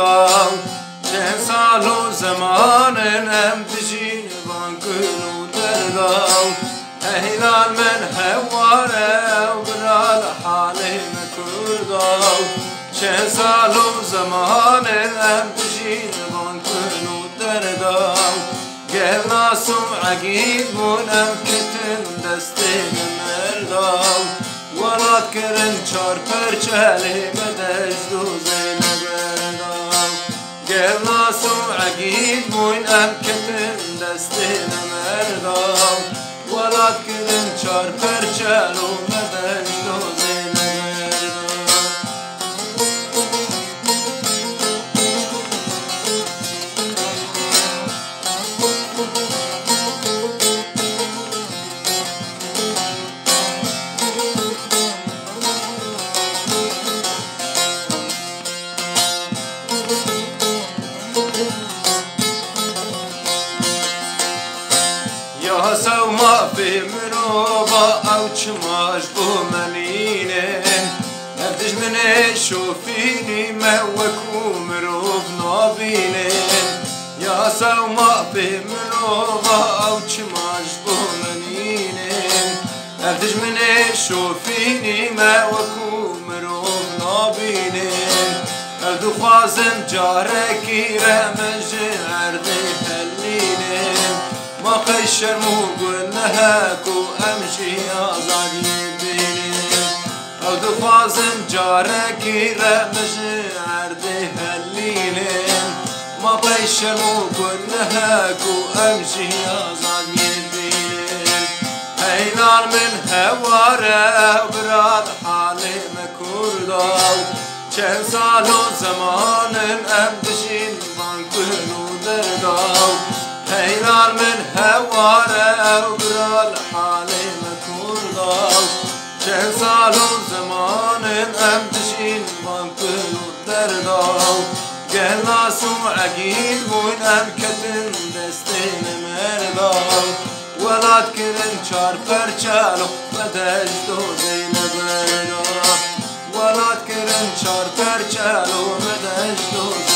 درداو چند سال و زمان ام دجین بانکن و درداو هلال من هواره و برال حالی مکرداو چند سال و زمان ام دجین بانکن و درداو گل ناسم عقید مونم کتن دستین مرداو ولاد کرن چار پرچالی مدجد و زینب برداو گل ناسم عقید مونم کتن دستین مرداو ولاد کرن چار پرچال و مدجد و زینب یا سو ما في مروبا او چماش بو منینه هردش من شوفيني ما وكو مروب نابينه یا سو ما في مروبا او چماش بو منینه هردش من شوفيني ما وكو مروب نابينه هردو خوازم جاركي رمج عرضي هلينه ما قشر مو قلناك وامشي ازعج يبيني او دفازم جارك رمش عرضي هليني ما قشر مو قلناك وامشي ازعج يبيني هينار من هواره براد حالي مكرداو چند سال و زمان ام دشين بانكن و درداو هينار من هواره وبرال حالي مكرداو چند سال و زمان ام دشين بانكن و درداو گل ناسم عقيد بوين ام كتن دستين مرداو ولاد کرن چار پرچالو مدجد و زینب برداو ولاد کرن چار پرچالو مدجد و